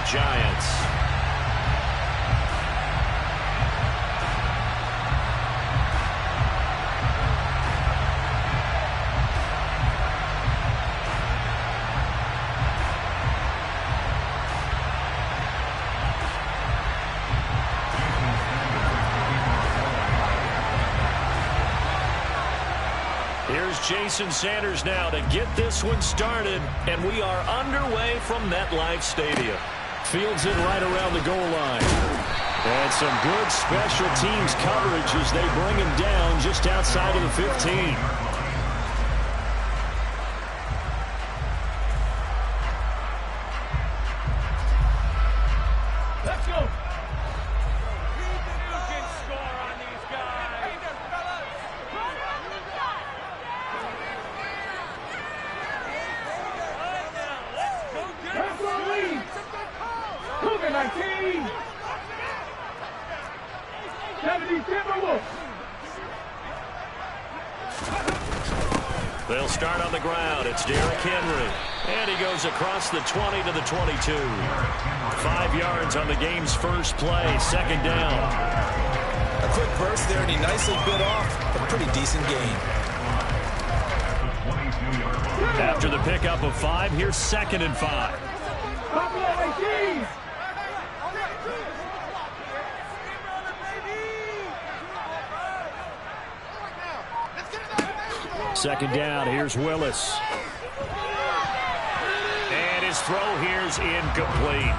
Giants. Here's Jason Sanders now to get this one started, and we are underway from MetLife Stadium. Fields it right around the goal line. And some good special teams coverage as they bring him down just outside of the 15. Let's go. They'll start on the ground. It's Derrick Henry. And he goes across the 20 to the 22. 5 yards on the game's first play. Second down. A quick burst there, and he nicely bit off a pretty decent gain. After the pickup of 5, here's 2nd and 5. Second down, here's Willis. And his throw here's incomplete.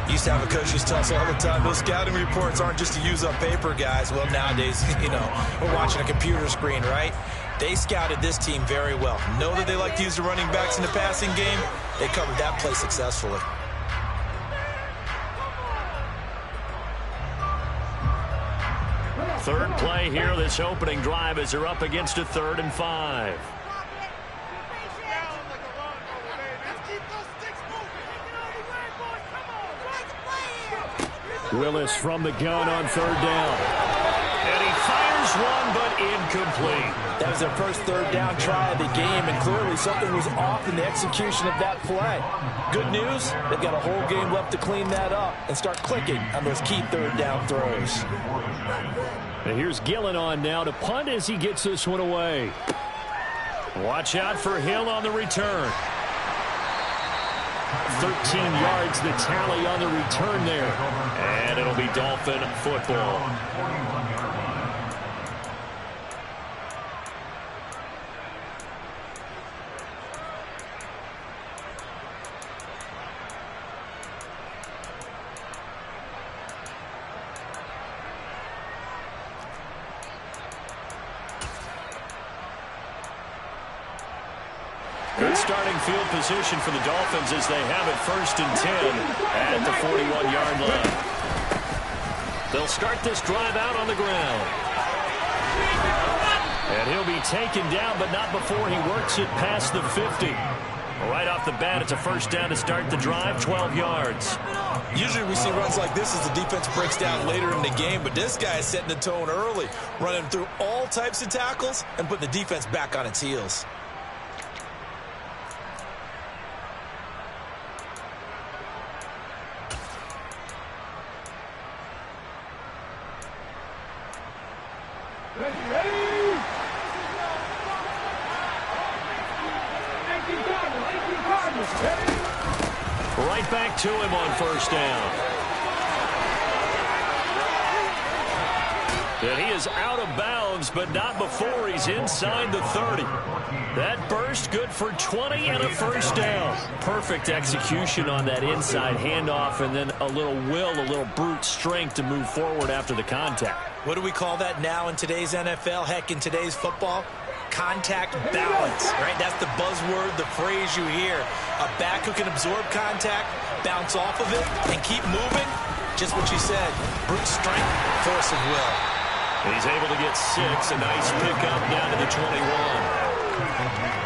Used to have a coach who tells us all the time, those scouting reports aren't just to use up paper, guys. Well, nowadays, we're watching a computer screen, right? They scouted this team very well. Know that they like to use the running backs in the passing game. They covered that play successfully. Third play here, this opening drive, as they're up against a 3rd and 5. Willis from the gun on 3rd down. And he fires one, but incomplete. That was their first 3rd down try of the game, and clearly something was off in the execution of that play. Good news, they've got a whole game left to clean that up and start clicking on those key 3rd down throws. And here's Gillen on now to punt as he gets this one away. Watch out for Hill on the return. 13 yards the tally on the return there. And it'll be Dolphin football. Good starting field position for the Dolphins as they have it 1st and 10 at the 41-yard line. They'll start this drive out on the ground. And he'll be taken down, but not before he works it past the 50. Right off the bat, it's a 1st down to start the drive, 12 yards. Usually we see runs like this as the defense breaks down later in the game, but this guy is setting the tone early, running through all types of tackles and putting the defense back on its heels. Right back to him on 1st down. And he is out of bounds, but not before he's inside the 30. That burst good for 20 and a 1st down. Perfect execution on that inside handoff, and then a little will, a little brute strength to move forward after the contact. What do we call that now in today's NFL? Heck, in today's football? Contact balance, right? That's the buzzword, the phrase you hear. A back who can absorb contact, bounce off of it, and keep moving. Just what you said, brute strength, force of will. And he's able to get 6, a nice pickup down to the 21.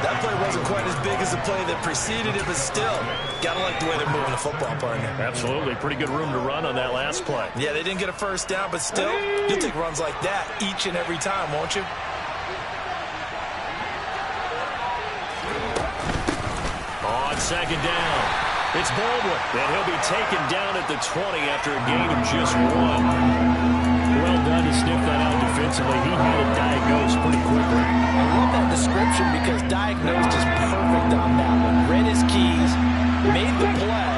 That play wasn't quite as big as the play that preceded it, but still, gotta like the way they're moving the football, partner. Absolutely, pretty good room to run on that last play. Yeah, they didn't get a 1st down, but still, you'll take runs like that each and every time, won't you? On 2nd down. It's Baldwin, and he'll be taken down at the 20 after a gain of just 1. Well done to sniff that out defensively. He had it diagnosed pretty quickly. I love that description because diagnosed is perfect on that one. Read his keys, made the play,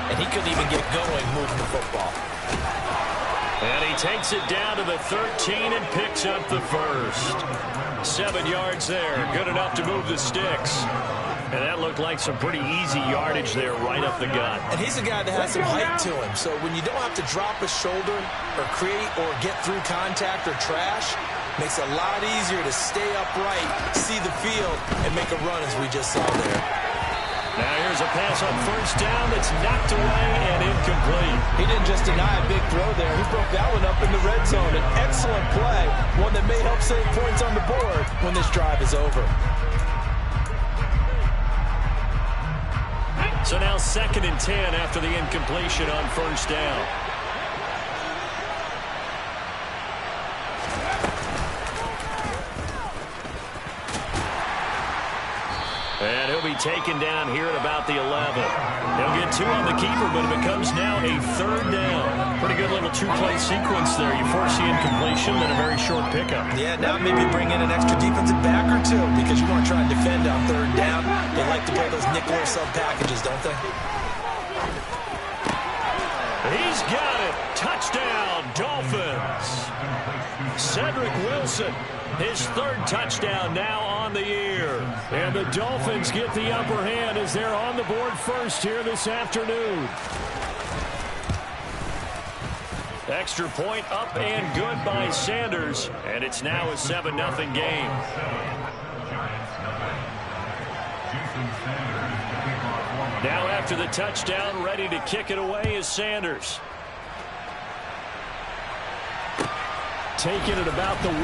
and he couldn't even get going moving the football. And he takes it down to the 13 and picks up the first. 7 yards there. Good enough to move the sticks. And that looked like some pretty easy yardage there right up the gut. And he's a guy that has some height to him. So when you don't have to drop a shoulder or create or get through contact or trash, makes it a lot easier to stay upright, see the field, and make a run as we just saw there. Now here's a pass on first down that's knocked away and incomplete. He didn't just deny a big throw there. He broke that one up in the red zone. An excellent play, one that may help save points on the board when this drive is over. So now 2nd and 10 after the incompletion on first down. And he'll be taken down here at about the 11. He'll get 2 on the keeper, but it becomes now a 3rd down. Pretty good little 2-play sequence there. You force the incompletion, then a very short pickup. Yeah, now maybe bring in an extra defensive back or 2 because you want to try and defend on 3rd down. They like to play those nickel or sub packages, don't they? He's got it. Touchdown, Dolphins. Cedric Wilson, his 3rd touchdown now on the year. And the Dolphins get the upper hand as they're on the board first here this afternoon. Extra point up and good by Sanders. And it's now a 7-0 game. Now after the touchdown, ready to kick it away is Sanders. Taking it about the 1.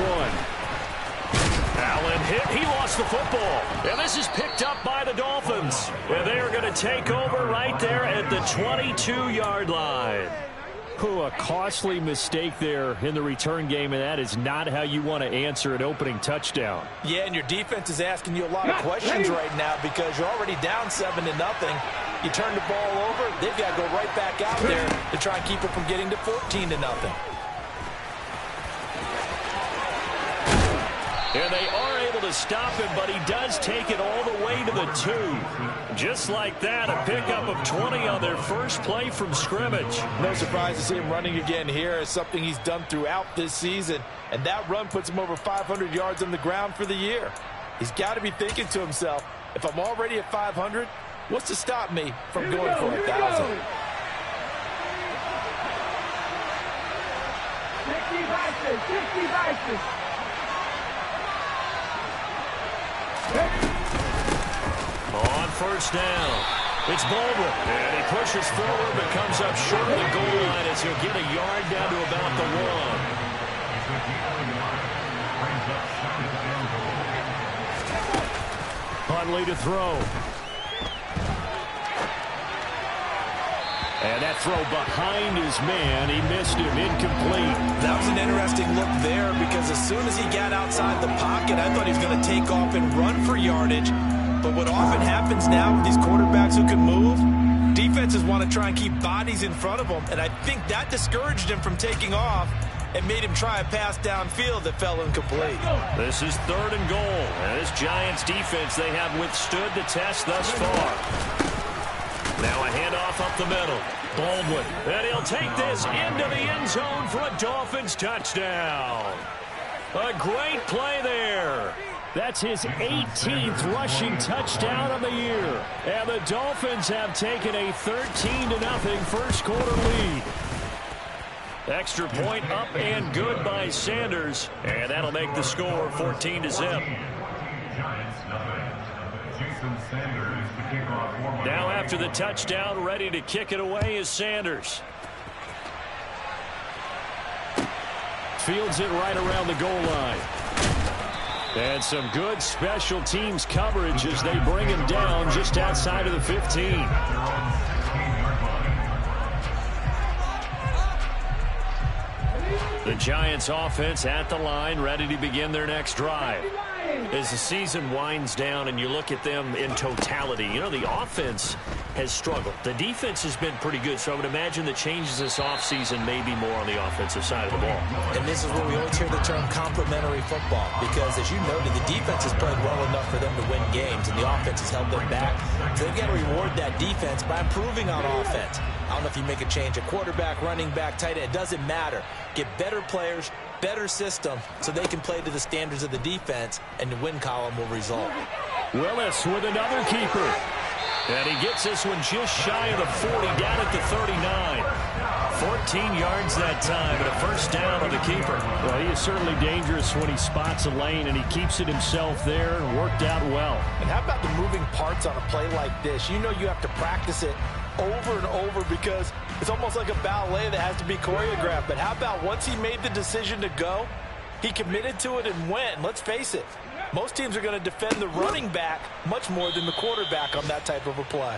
Allen hit. He lost the football. And this is picked up by the Dolphins. And they are going to take over right there at the 22-yard line. A costly mistake there in the return game, and that is not how you want to answer an opening touchdown. Yeah, and your defense is asking you a lot of questions right now because you're already down 7-0. You turn the ball over, they've got to go right back out there to try and keep it from getting to 14-0. And they are able to stop him, but he does take it all the way to the 2. Just like that, a pickup of 20 on their first play from scrimmage. No surprise to see him running again here. It's something he's done throughout this season. And that run puts him over 500 yards on the ground for the year. He's got to be thinking to himself, if I'm already at 500, what's to stop me from going for 1,000? 60 bases. On first down, it's Baldwin. And he pushes forward but comes up short of the goal line as he'll get a yard down to about the 1. Huntley to throw. And that throw behind his man, he missed him, incomplete. That was an interesting look there because as soon as he got outside the pocket, I thought he was going to take off and run for yardage. But what often happens now with these quarterbacks who can move, defenses want to try and keep bodies in front of them. And I think that discouraged him from taking off and made him try a pass downfield that fell incomplete. This is 3rd and goal. And this Giants defense, they have withstood the test thus far. Now a handoff up the middle. Baldwin. And he'll take this into the end zone for a Dolphins touchdown. A great play there. That's his 18th rushing touchdown of the year. And the Dolphins have taken a 13-0 first quarter lead. Extra point up and good by Sanders. And that'll make the score 14-0. Now after the touchdown, ready to kick it away is Sanders. Fields it right around the goal line. And some good special teams coverage as they bring him down just outside of the 15. The Giants offense at the line, ready to begin their next drive. As the season winds down and you look at them in totality, you know, the offense has struggled. The defense has been pretty good, so I would imagine the changes this offseason may be more on the offensive side of the ball. And this is where we always hear the term complementary football, because as you noted, the defense has played well enough for them to win games, and the offense has held them back. So they've got to reward that defense by improving on offense. I don't know if you make a change at quarterback, running back, tight end. It doesn't matter. Get better players, better system, so they can play to the standards of the defense, and the win column will result. Willis with another keeper. And he gets this one just shy of the 40, down at the 39. 14 yards that time, and a first down on the keeper. Well, he is certainly dangerous when he spots a lane, and he keeps it himself there and worked out well. And how about the moving parts on a play like this? You know you have to practice it over and over because it's almost like a ballet that has to be choreographed. But how about once he made the decision to go, he committed to it and went. And let's face it, most teams are going to defend the running back much more than the quarterback on that type of a play.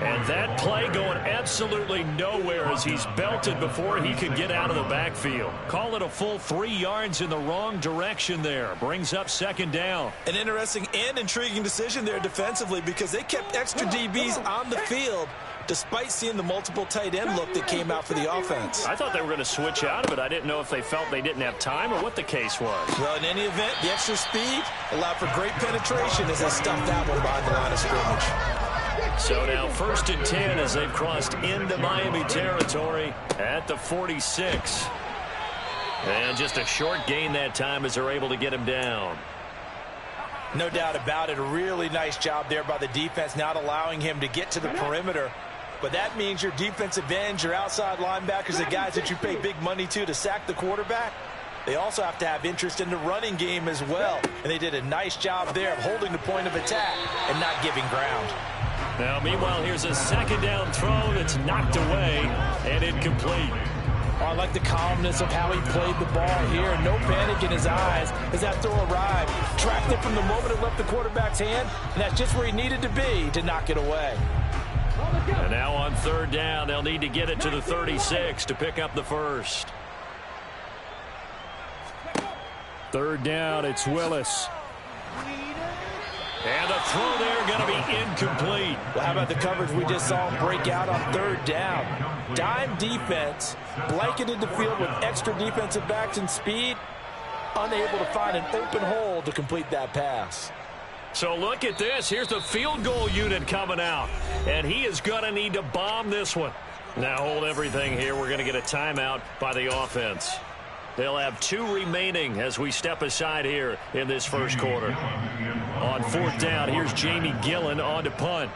And that play going absolutely nowhere as he's belted before he could get out of the backfield. Call it a full 3 yards in the wrong direction there. Brings up second down. An interesting and intriguing decision there defensively because they kept extra DBs on the field despite seeing the multiple tight end look that came out for the offense. I thought they were going to switch out of it. I didn't know if they felt they didn't have time or what the case was. Well, in any event, the extra speed allowed for great penetration as they stuffed that one behind the line of scrimmage. So now 1st and 10 as they've crossed into Miami territory at the 46. And just a short gain that time as they're able to get him down. No doubt about it. A really nice job there by the defense, not allowing him to get to the perimeter. But that means your defensive ends, your outside linebackers, the guys that you pay big money to sack the quarterback, they also have to have interest in the running game as well. And they did a nice job there of holding the point of attack and not giving ground. Now, meanwhile, here's a second down throw that's knocked away and incomplete. Oh, I like the calmness of how he played the ball here. No panic in his eyes as that throw arrived. Tracked it from the moment it left the quarterback's hand, and that's just where he needed to be to knock it away. And now on 3rd down, they'll need to get it to the 36 to pick up the first. 3rd down, it's Willis. And the throw there going to be incomplete. Well, how about the coverage we just saw him break out on 3rd down? Dime defense, blanketed the field with extra defensive backs and speed, unable to find an open hole to complete that pass. So look at this. Here's the field goal unit coming out. And he is going to need to bomb this one. Now hold everything here. We're going to get a timeout by the offense. They'll have 2 remaining as we step aside here in this first quarter. On 4th down, here's Jamie Gillen on to punt.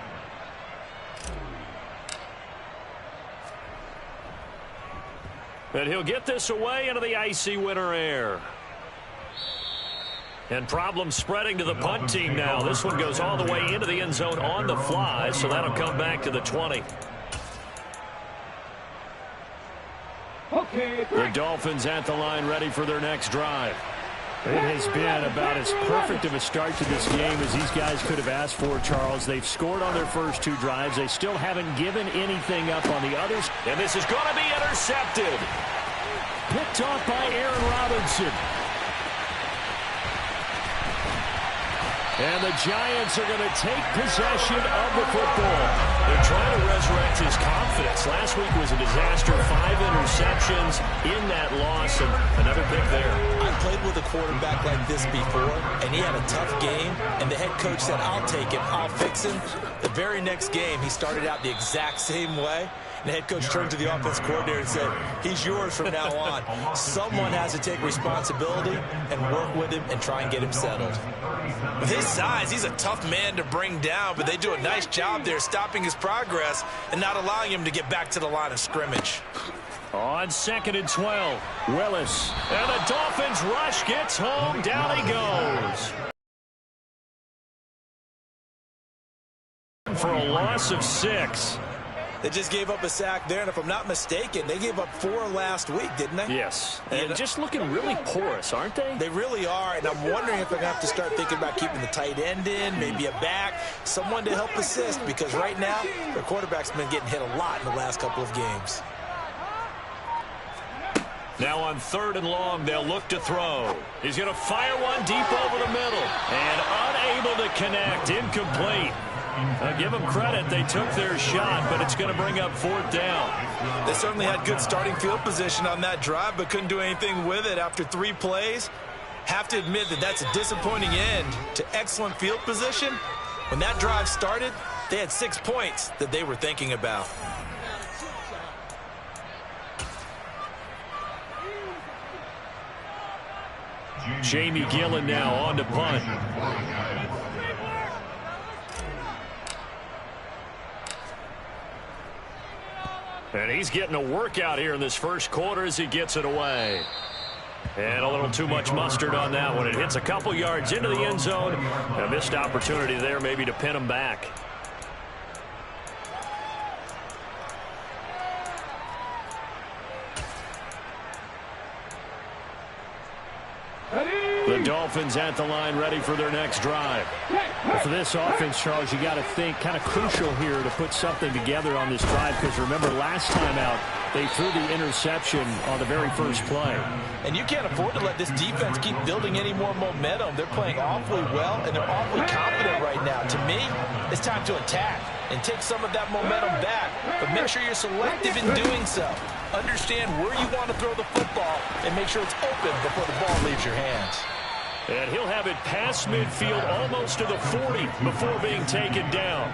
And he'll get this away into the icy winter air. And problems spreading to the punt team now. This one goes all the way into the end zone on the fly, so that'll come back to the 20. The Dolphins at the line ready for their next drive. It has been about as perfect of a start to this game as these guys could have asked for, Charles. They've scored on their first 2 drives. They still haven't given anything up on the others. And this is going to be intercepted. Picked off by Aaron Robinson. And the Giants are going to take possession of the football. They're trying to resurrect his confidence. Last week was a disaster. 5 interceptions in that loss, and another pick there. I played with a quarterback like this before, and he had a tough game, and the head coach said, I'll take him, I'll fix him. The very next game, he started out the exact same way. The head coach turned to the offense coordinator and said, he's yours from now on. Someone has to take responsibility and work with him and try and get him settled. With his size, he's a tough man to bring down, but they do a nice job there stopping his progress and not allowing him to get back to the line of scrimmage. On 2nd and 12, Willis. And the Dolphins rush gets home. Down he goes. For a loss of 6. They just gave up a sack there, and if I'm not mistaken, they gave up 4 last week, didn't they? Yes. And just looking really porous, aren't they? They really are, and I'm wondering if they're going to have to start thinking about keeping the tight end in, maybe a back, someone to help assist, because right now, their quarterback's been getting hit a lot in the last couple of games. Now on 3rd and long, they'll look to throw. He's going to fire one deep over the middle, and unable to connect, incomplete. I'll give them credit. They took their shot, but it's going to bring up 4th down. They certainly had good starting field position on that drive, but couldn't do anything with it after 3 plays. Have to admit that that's a disappointing end to excellent field position. When that drive started, they had 6 points that they were thinking about. Jamie Gillen now on to punt. And he's getting a workout here in this first quarter as he gets it away. And a little too much mustard on that one. It hits a couple yards into the end zone. A missed opportunity there maybe to pin him back. The Dolphins at the line, ready for their next drive. For this offense, Charles, you got to think kind of crucial here to put something together on this drive, because remember last time out they threw the interception on the very first play. And you can't afford to let this defense keep building any more momentum. They're playing awfully well, and they're awfully confident right now. To me, it's time to attack and take some of that momentum back, but make sure you're selective in doing so. Understand where you want to throw the football and make sure it's open before the ball leaves your hands. And he'll have it past midfield almost to the 40 before being taken down.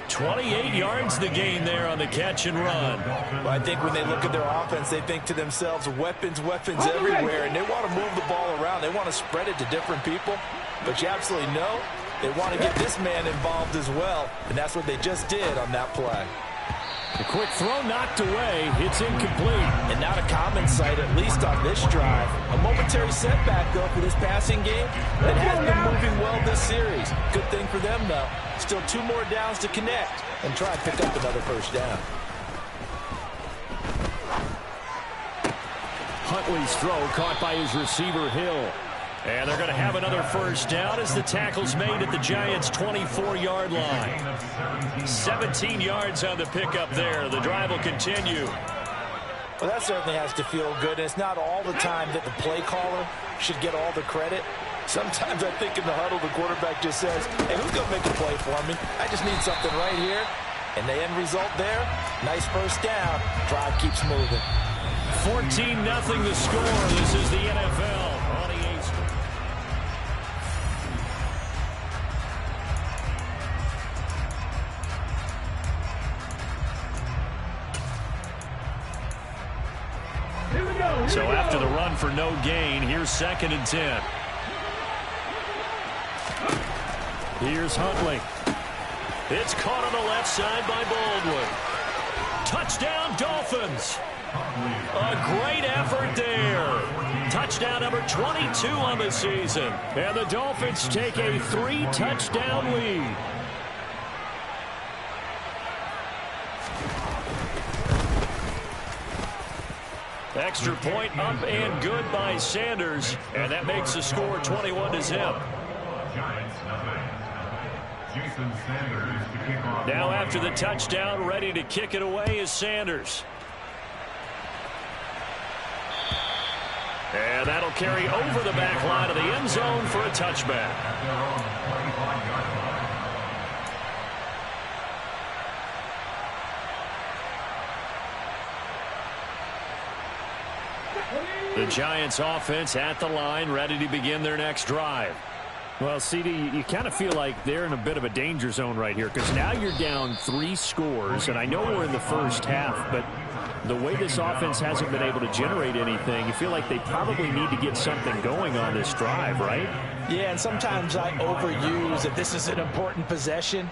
28 yards the gain there on the catch and run. Well, I think when they look at their offense, they think to themselves, weapons everywhere, and they want to move the ball around. They want to spread it to different people, but you absolutely know they want to get this man involved as well, and that's what they just did on that play. A quick throw knocked away. It's incomplete. And not a common sight, at least on this drive. A momentary setback, though, for this passing game that has been moving well this series. Good thing for them, though. Still 2 more downs to connect and try and pick up another first down. Huntley's throw caught by his receiver, Hill. And they're going to have another first down as the tackle's made at the Giants' 24-yard line. 17 yards on the pickup there. The drive will continue. Well, that certainly has to feel good. And it's not all the time that the play caller should get all the credit. Sometimes I think in the huddle, the quarterback just says, hey, who's going to make a play for me? I just need something right here. And the end result there, nice first down. Drive keeps moving. 14-0 the score. This is the NFL. So after the run for no gain, here's 2nd and 10. Here's Huntley. It's caught on the left side by Baldwin. Touchdown, Dolphins. A great effort there. Touchdown number 22 on the season. And the Dolphins take a 3-touchdown lead. Extra point up and good by Sanders, and that makes the score 21-0. Now after the touchdown, ready to kick it away is Sanders. And that'll carry over the back line of the end zone for a touchback. The Giants offense at the line, ready to begin their next drive. Well, CD, you kind of feel like they're in a bit of a danger zone right here, because now you're down 3 scores, and I know we're in the first half, but the way this offense hasn't been able to generate anything, you feel like they probably need to get something going on this drive, right? Yeah, and sometimes I overuse that this is an important possession.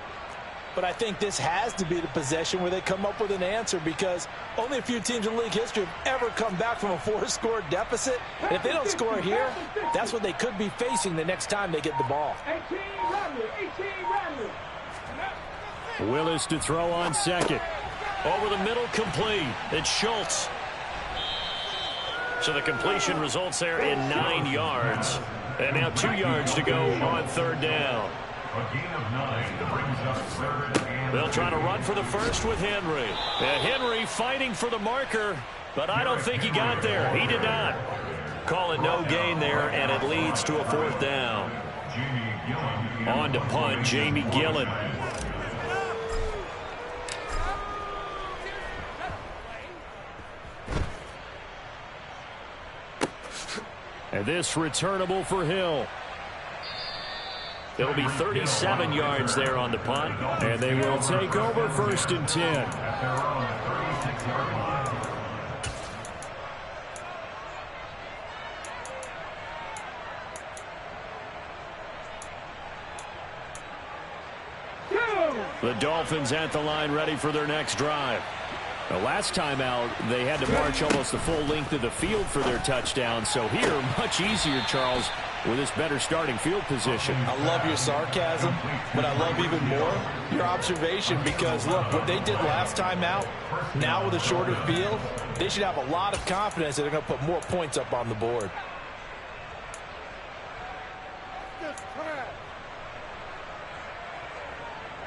But I think this has to be the possession where they come up with an answer, because only a few teams in league history have ever come back from a 4-score deficit. And if they don't score here, that's what they could be facing the next time they get the ball. 18 Willis to throw on 2nd. Over the middle, complete. It's Schultz. So the completion results there in 9 yards. And now 2 yards to go on 3rd down. They'll try to run for the first with Henry. And Henry fighting for the marker, but I don't think he got there. He did not. Call it no gain there, and it leads to a 4th down. On to punt, Jamie Gillen. And this returnable for Hill. It'll be 37 yards there on the punt. And they will take over 1st and 10. The Dolphins at the line ready for their next drive. The last time out, they had to march almost the full length of the field for their touchdown. So here, much easier, Charles, with this better starting field position. I love your sarcasm, but I love even more your observation because, look, what they did last time out, now with a shorter field, they should have a lot of confidence that they're going to put more points up on the board.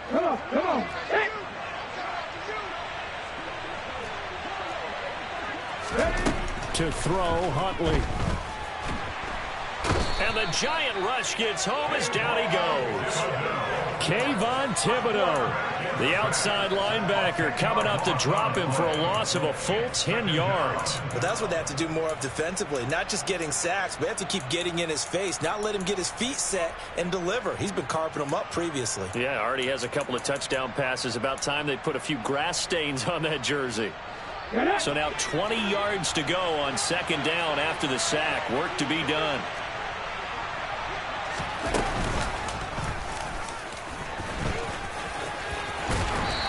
Come on, come on. Hey. To throw, Huntley. And the giant rush gets home as down he goes. Kayvon Thibodeau, the outside linebacker, coming up to drop him for a loss of a full 10 yards. But that's what they have to do more of defensively, not just getting sacks, but they have to keep getting in his face, not let him get his feet set and deliver. He's been carving them up previously. Yeah, already has a couple of touchdown passes. About time they put a few grass stains on that jersey. So now 20 yards to go on 2nd down after the sack. Work to be done.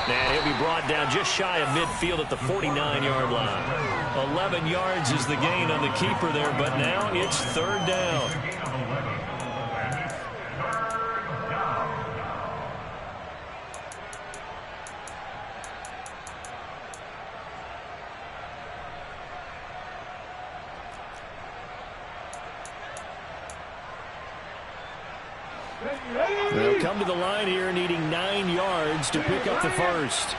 And he'll be brought down just shy of midfield at the 49-yard line. 11 yards is the gain on the keeper there, but now it's 3rd down. They'll come to the line here needing 9 yards to pick up the first.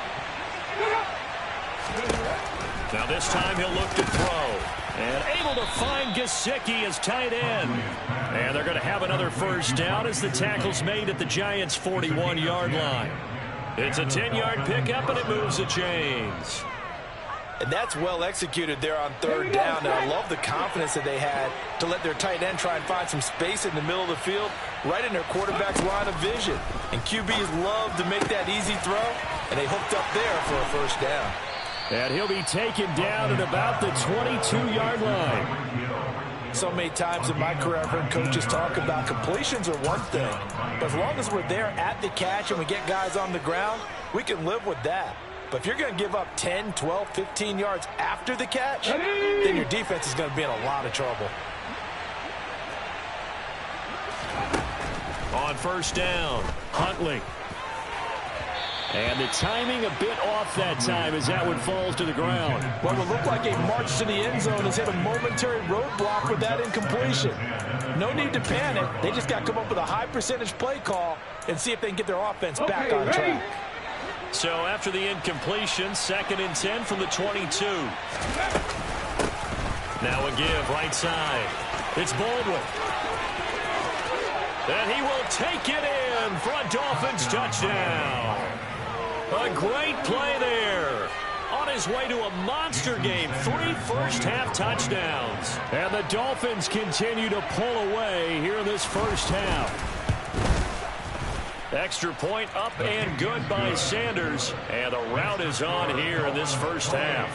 Now this time he'll look to throw. And able to find Gesicki as tight end. And they're going to have another 1st down as the tackle's made at the Giants' 41-yard line. It's a 10-yard pickup, and it moves the chains. And that's well executed there on 3rd down. And I love the confidence that they had to let their tight end try and find some space in the middle of the field, right in their quarterback's line of vision. And QBs love to make that easy throw, and they hooked up there for a 1st down. And he'll be taken down at about the 22-yard line. So many times in my career, I've heard coaches talk about completions are one thing. But as long as we're there at the catch and we get guys on the ground, we can live with that. But if you're going to give up 10, 12, 15 yards after the catch, then your defense is going to be in a lot of trouble. On 1st down, Huntley. And the timing a bit off that time as that one falls to the ground. What would look like a march to the end zone has hit a momentary roadblock with that incompletion. No need to panic. They just got to come up with a high percentage play call and see if they can get their offense back on track. So after the incompletion, 2nd and 10 from the 22. Now a give right side. It's Baldwin. And he will take it in for a Dolphins touchdown. A great play there. On his way to a monster game. 3 first-half touchdowns. And the Dolphins continue to pull away here in this 1st half. Extra point up and good by Sanders. And the route is on here in this 1st half.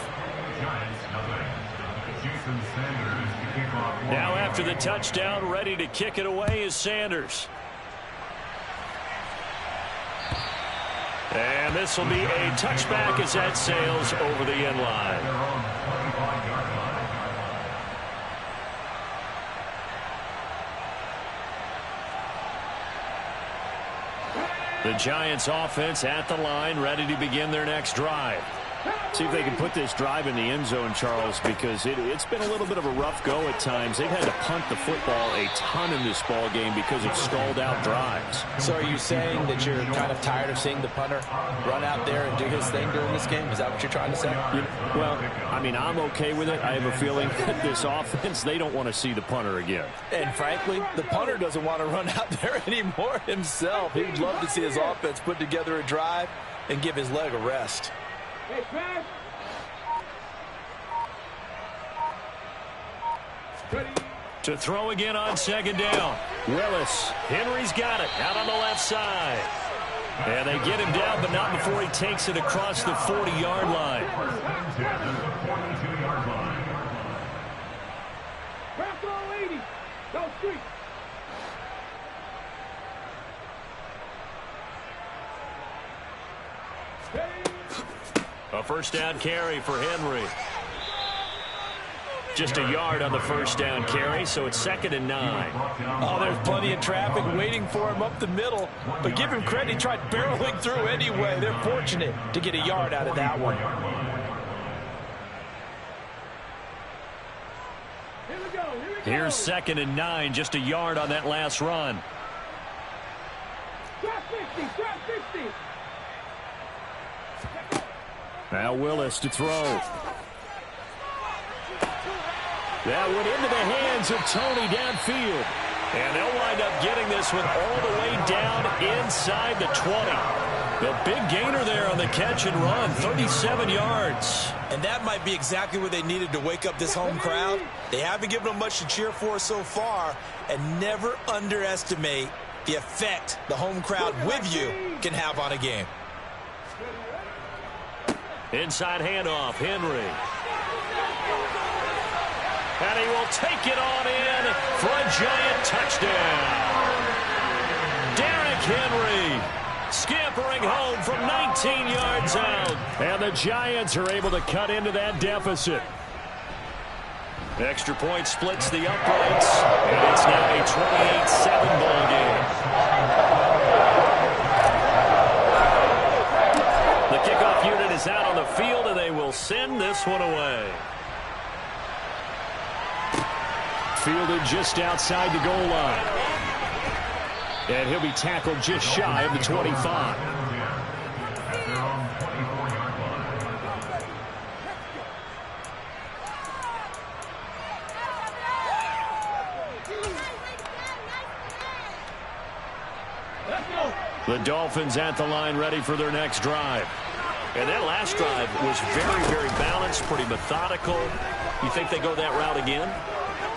Now after the touchdown, ready to kick it away is Sanders. And this will be a touchback as that sails over the end line. The Giants offense at the line, ready to begin their next drive. See if they can put this drive in the end zone, Charles, because it's been a little bit of a rough go at times. They've had to punt the football a ton in this ball game because of stalled out drives. So are you saying that you're kind of tired of seeing the punter run out there and do his thing during this game? Is that what you're trying to say? Well, I mean, I'm okay with it. I have a feeling that this offense, they don't want to see the punter again. And frankly, the punter doesn't want to run out there anymore himself. He would love to see his offense put together a drive and give his leg a rest. To throw again on second down. Willis. Henry's got it out on the left side. And they get him down, but not before he takes it across the 40-yard line. A first down carry for Henry. Just a yard on the first down carry, so it's 2nd and 9. Oh, there's plenty of traffic waiting for him up the middle. But give him credit, he tried barreling through anyway. They're fortunate to get a yard out of that one. Here's 2nd and 9, just a yard on that last run. Now Willis to throw. That went into the hands of Tony downfield. And they'll wind up getting this one all the way down inside the 20. The big gainer there on the catch and run, 37 yards. And that might be exactly what they needed to wake up this home crowd. They haven't given them much to cheer for so far. And never underestimate the effect the home crowd with you can have on a game. Inside handoff, Henry. And he will take it on in for a giant touchdown. Derrick Henry scampering home from 19 yards out. And the Giants are able to cut into that deficit. Extra point splits the uprights. And it's now a 28-7 ball game. The kickoff unit is out on the field, and they will send this one away. Fielded just outside the goal line. And he'll be tackled just shy of the 25. The Dolphins at the line ready for their next drive. And that last drive was very, very balanced, pretty methodical. You think they go that route again?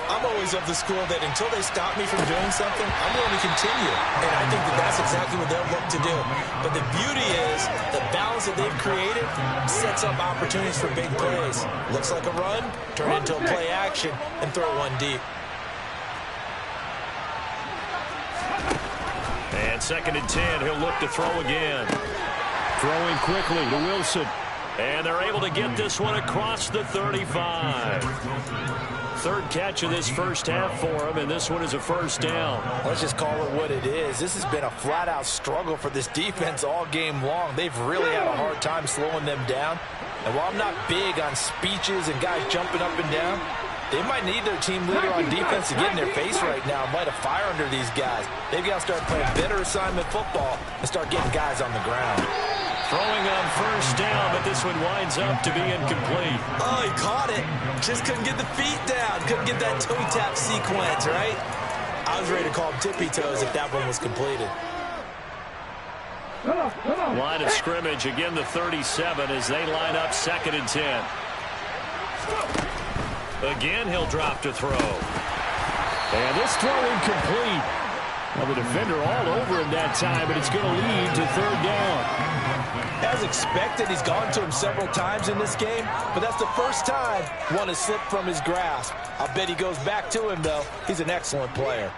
I'm always of the school that until they stop me from doing something, I'm going to continue. And I think that that's exactly what they'll look to do. But the beauty is the balance that they've created sets up opportunities for big plays. Looks like a run, turn it into a play action, and throw one deep. And 2nd and 10, he'll look to throw again. Throwing quickly to Wilson. And they're able to get this one across the 35. Third catch of this first half for him, and this one is a first down. Let's just call it what it is. This has been a flat-out struggle for this defense all game long. They've really had a hard time slowing them down. And while I'm not big on speeches and guys jumping up and down, they might need their team leader on defense to get in their face right now and light a fire under these guys. They've got to start playing better assignment football and start getting guys on the ground. Throwing on first down, but this one winds up to be incomplete. Oh, he caught it. Just couldn't get the feet down. Couldn't get that toe tap sequence, right? I was ready to call him tippy toes if that one was completed. Line of scrimmage, again the 37 as they line up 2nd and 10. Again, he'll drop to throw. And this throw incomplete. Well, the defender all over him that time, but it's going to lead to 3rd down. As expected, he's gone to him several times in this game, but that's the first time one has slipped from his grasp. I bet he goes back to him, though. He's an excellent player.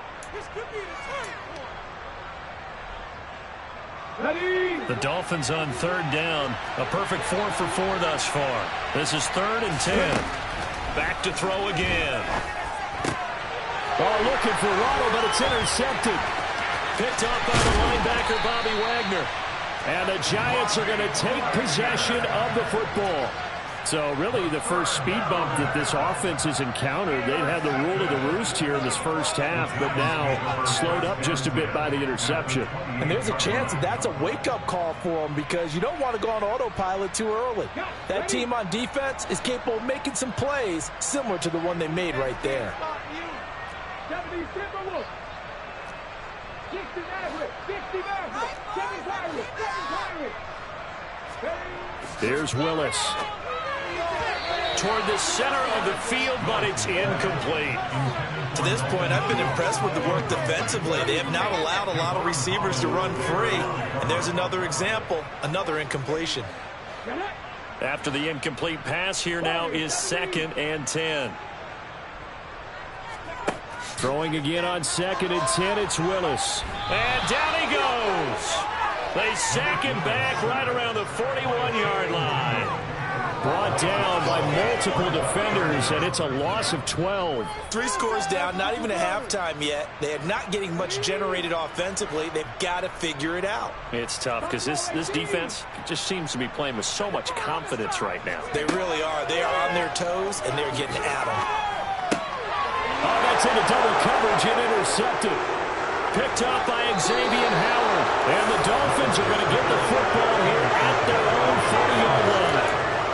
The Dolphins on 3rd down. A perfect 4 for 4 thus far. This is 3rd and 10. Back to throw again. Oh, looking for Waddle, but it's intercepted. Picked up by the linebacker, Bobby Wagner. And the Giants are going to take possession of the football. So really the first speed bump that this offense has encountered. They've had the rule of the roost here in this first half, but now slowed up just a bit by the interception. And there's a chance that that's a wake-up call for them because you don't want to go on autopilot too early. That team on defense is capable of making some plays similar to the one they made right there. Here's Willis. toward the center of the field, but it's incomplete. To this point, I've been impressed with the work defensively. They have not allowed a lot of receivers to run free. And there's another example, another incompletion. After the incomplete pass, here now is 2nd and 10. Throwing again on 2nd and 10, it's Willis. And down he goes. They sack him back right around the 41-yard line. Brought down by multiple defenders, and it's a loss of 12. 3 scores down, not even a halftime yet. They are not getting much generated offensively. They've got to figure it out. It's tough because this defense just seems to be playing with so much confidence right now. They really are. They are on their toes, and they're getting at them. Oh, that's into double coverage and intercepted. Picked up by Xavier Howard. And the Dolphins are going to get the football here at their own 40-yard line.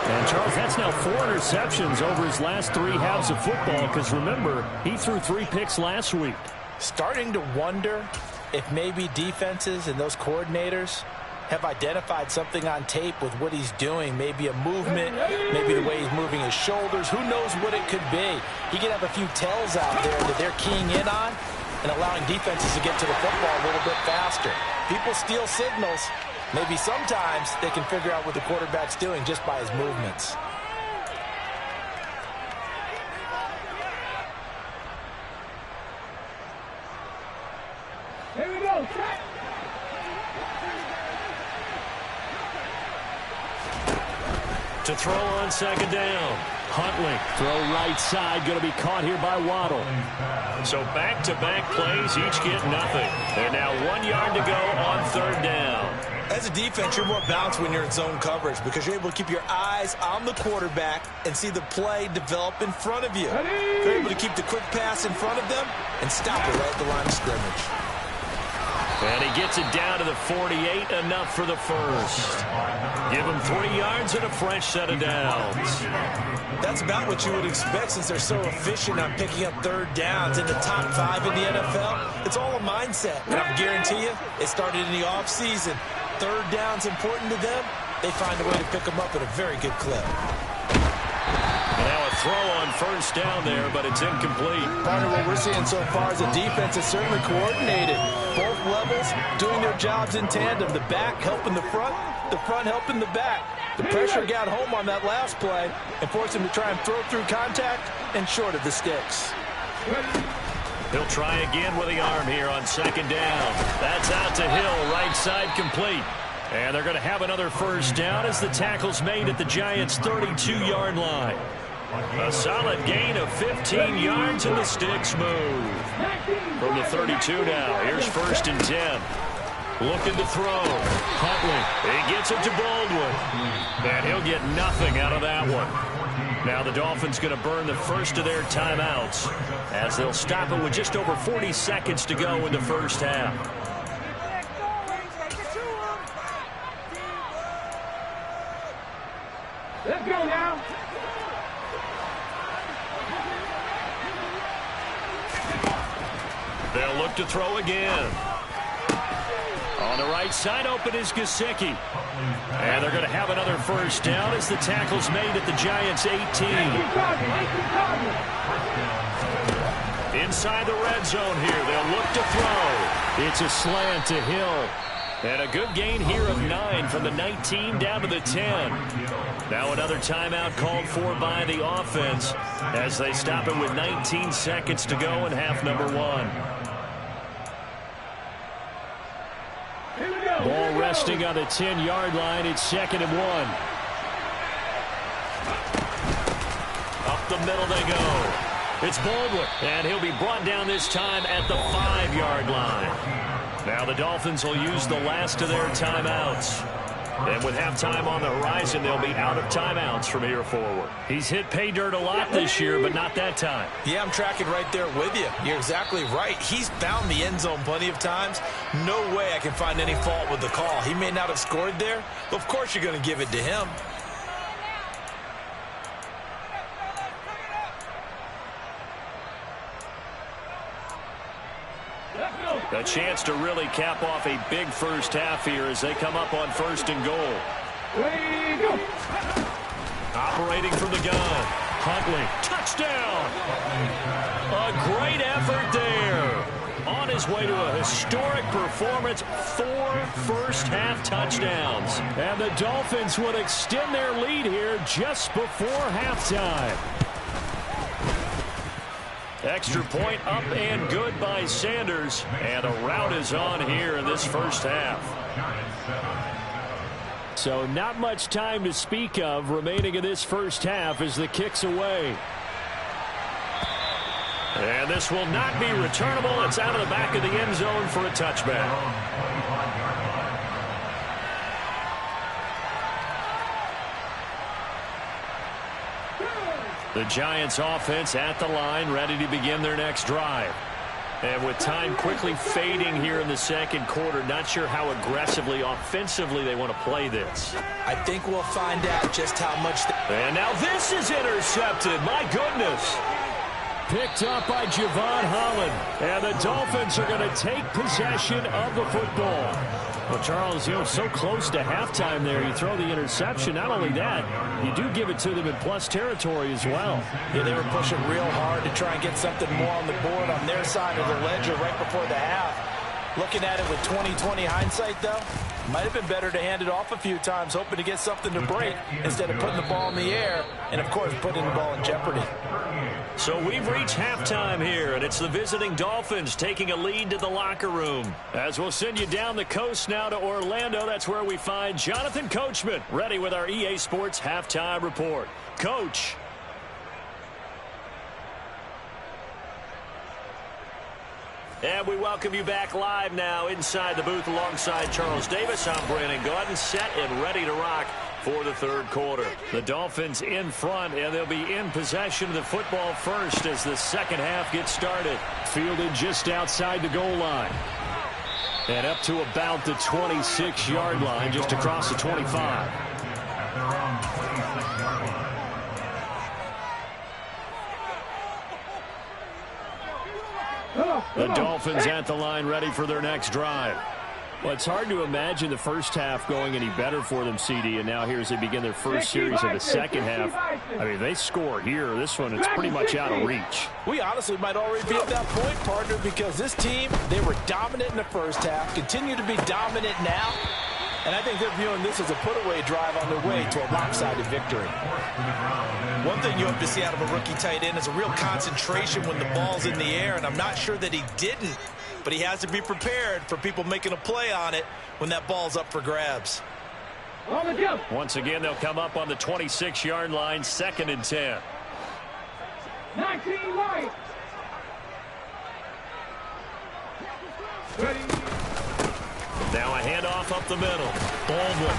And, Charles, that's now 4 interceptions over his last 3 halves of football because, remember, he threw 3 picks last week. Starting to wonder if maybe defenses and those coordinators have identified something on tape with what he's doing. Maybe a movement, maybe the way he's moving his shoulders. Who knows what it could be? He could have a few tells out there that they're keying in on and allowing defenses to get to the football a little bit faster. People steal signals. Maybe sometimes they can figure out what the quarterback's doing just by his movements. Here we go. To throw on 2nd down. Huntley, throw right side, going to be caught here by Waddle. So back-to-back plays, each get nothing. And now 1 yard to go on 3rd down. As a defense, you're more balanced when you're in zone coverage because you're able to keep your eyes on the quarterback and see the play develop in front of you. You're able to keep the quick pass in front of them and stop it right at the line of scrimmage. And he gets it down to the 48, enough for the first. Give him 3 yards and a fresh set of downs. That's about what you would expect since they're so efficient on picking up 3rd downs in the top 5 in the NFL. It's all a mindset, and I guarantee you it started in the offseason. 3rd down's important to them. They find a way to pick them up at a very good clip. Now a throw on 1st down there, but it's incomplete. Partner, what we're seeing so far is the defense is certainly coordinated. Both levels doing their jobs in tandem. The back helping the front helping the back. The pressure got home on that last play and forced him to try and throw through contact and short of the sticks. He'll try again with the arm here on 2nd down. That's out to Hill, right side complete. And they're going to have another 1st down as the tackle's made at the Giants' 32-yard line. A solid gain of 15 yards and the sticks move. From the 32 now, here's 1st and 10. Looking to throw. Huntley, he gets it to Baldwin. And he'll get nothing out of that one. Now the Dolphins going to burn the first of their timeouts as they'll stop it with just over 40 seconds to go in the 1st half. Let's go now. They'll look to throw again. On the right side, open is Gesicki. And they're going to have another 1st down as the tackle's made at the Giants' 18. Inside the red zone here, they'll look to throw. It's a slant to Hill. And a good gain here of 9 from the 19 down to the 10. Now another timeout called for by the offense as they stop it with 19 seconds to go in half number 1. Ball resting on the 10-yard line. It's 2nd and 1. Up the middle they go. It's Baldwin, and he'll be brought down this time at the 5-yard line. Now the Dolphins will use the last of their timeouts. And with halftime on the horizon, they'll be out of timeouts from here forward. He's hit pay dirt a lot this year, but not that time. Yeah, I'm tracking right there with you. You're exactly right. He's found the end zone plenty of times. No way I can find any fault with the call. He may not have scored there, but of course you're going to give it to him. A chance to really cap off a big 1st half here as they come up on 1st and goal. Operating from the gun. Huntley, touchdown! A great effort there. On his way to a historic performance, 4 first-half touchdowns. And the Dolphins would extend their lead here just before halftime. Extra point up and good by Sanders. And a rout is on here in this first half. So not much time to speak of remaining in this first half as the kick's away. And this will not be returnable. It's out of the back of the end zone for a touchback. The Giants offense at the line, ready to begin their next drive. And with time quickly fading here in the second quarter, not sure how aggressively, offensively they want to play this. I think we'll find out just how much. And now this is intercepted. My goodness. Picked up by Javon Holland. And the Dolphins are going to take possession of the football. Well, Charles, so close to halftime there. You throw the interception. Not only that, you do give it to them in plus territory as well. Yeah, they were pushing real hard to try and get something more on the board on their side of the ledger right before the half. Looking at it with 20/20 hindsight, though, might have been better to hand it off a few times, hoping to get something to break instead of putting the ball in the air and, of course, putting the ball in jeopardy. So we've reached halftime here, and it's the visiting Dolphins taking a lead to the locker room. As we'll send you down the coast now to Orlando, that's where we find Jonathan Coachman, ready with our EA Sports Halftime Report. Coach. And we welcome you back live now inside the booth alongside Charles Davis. I'm Brandon Gaudin, set and ready to rock for the third quarter. The Dolphins in front, and they'll be in possession of the football first as the second half gets started. Fielded just outside the goal line. And up to about the 26-yard line, just across the 25. The Dolphins at the line ready for their next drive. Well, it's hard to imagine the first half going any better for them, CD, and now here as they begin their first series of the second half. I mean, they score here. This one, it's pretty much out of reach. We honestly might already be at that point, partner, because this team, they were dominant in the first half, continue to be dominant now, and I think they're viewing this as a put-away drive on their way to a lopsided victory. One thing you hope to see out of a rookie tight end is a real concentration when the ball's in the air, and I'm not sure that he didn't. But he has to be prepared for people making a play on it when that ball's up for grabs. Once again, they'll come up on the 26-yard line, 2nd and 10. 19 right. Ready. Now a handoff up the middle. Baldwin.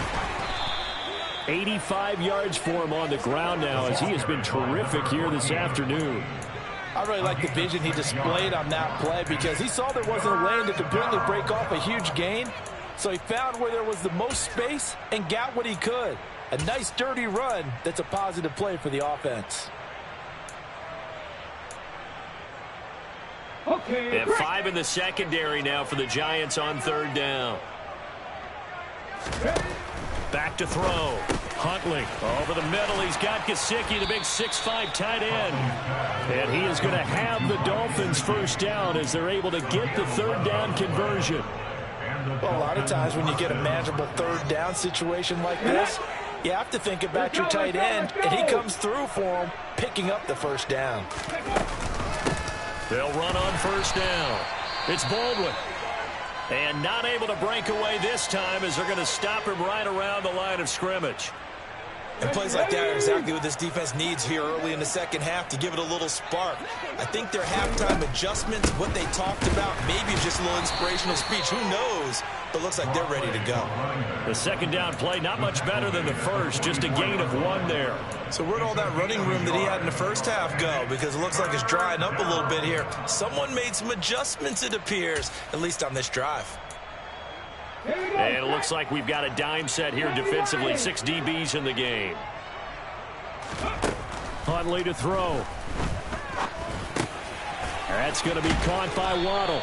85 yards for him on the ground now as he has been terrific here this afternoon. I really like the vision he displayed on that play because he saw there wasn't a lane to completely break off a huge gain. So he found where there was the most space and got what he could. A nice dirty run that's a positive play for the offense. Okay. And 5 in the secondary now for the Giants on 3rd down. Back to throw. Huntley over the middle. He's got Gesicki, the big 6'5" tight end. And he is going to have the Dolphins first down as they're able to get the 3rd down conversion. Well, a lot of times when you get a manageable 3rd down situation like this, you have to think about your tight end, and he comes through for him, picking up the first down. They'll run on 1st down. It's Baldwin. And not able to break away this time as they're going to stop him right around the line of scrimmage. And plays like that are exactly what this defense needs here early in the second half to give it a little spark. I think their halftime adjustments, what they talked about, maybe just a little inspirational speech. Who knows? But looks like they're ready to go. The 2nd down play, not much better than the first. Just a gain of 1 there. So where'd all that running room that he had in the first half go? Because it looks like it's drying up a little bit here. Someone made some adjustments, it appears, at least on this drive. And it looks like we've got a dime set here defensively. 6 DBs in the game. Huntley to throw. That's going to be caught by Waddle.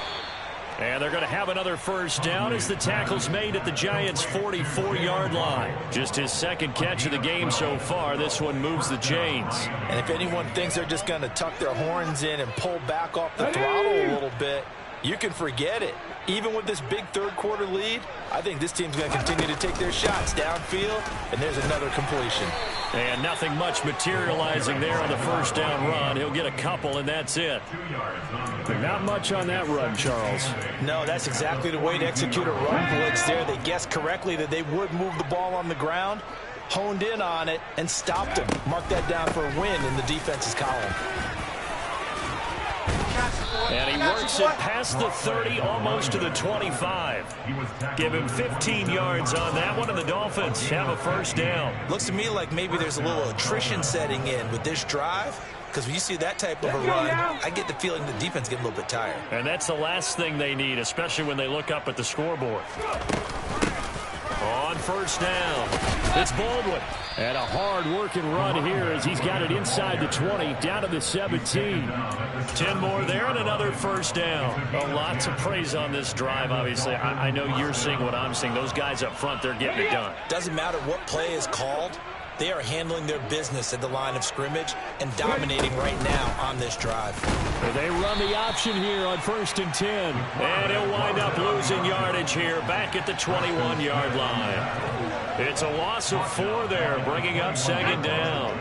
And they're going to have another first down as the tackle's made at the Giants' 44-yard line. Just his second catch of the game so far. This one moves the chains. And if anyone thinks they're just going to tuck their horns in and pull back off the throttle a little bit, you can forget it. Even with this big third-quarter lead, I think this team's going to continue to take their shots downfield, and there's another completion. And nothing much materializing there on the first down run. He'll get a couple, and that's it. Not much on that run, Charles. No, that's exactly the way to execute a run blitz there. They guessed correctly that they would move the ball on the ground, honed in on it, and stopped him. Mark that down for a win in the defense's column. And he works it past the 30, almost to the 25. Give him 15 yards on that one, and the Dolphins have a first down. Looks to me like maybe there's a little attrition setting in with this drive, because when you see that type of a run, I get the feeling the defense getting a little bit tired. And that's the last thing they need, especially when they look up at the scoreboard. On first down, it's Baldwin. And a hard-working run here as he's got it inside the 20, down to the 17. 10 more there and another first down. A lot to praise on this drive, obviously. I know you're seeing what I'm seeing. Those guys up front, they're getting it done. Doesn't matter what play is called. They are handling their business at the line of scrimmage and dominating right now on this drive. They run the option here on 1st and 10. And he'll wind up losing yardage here back at the 21-yard line. It's a loss of 4 there, bringing up second down.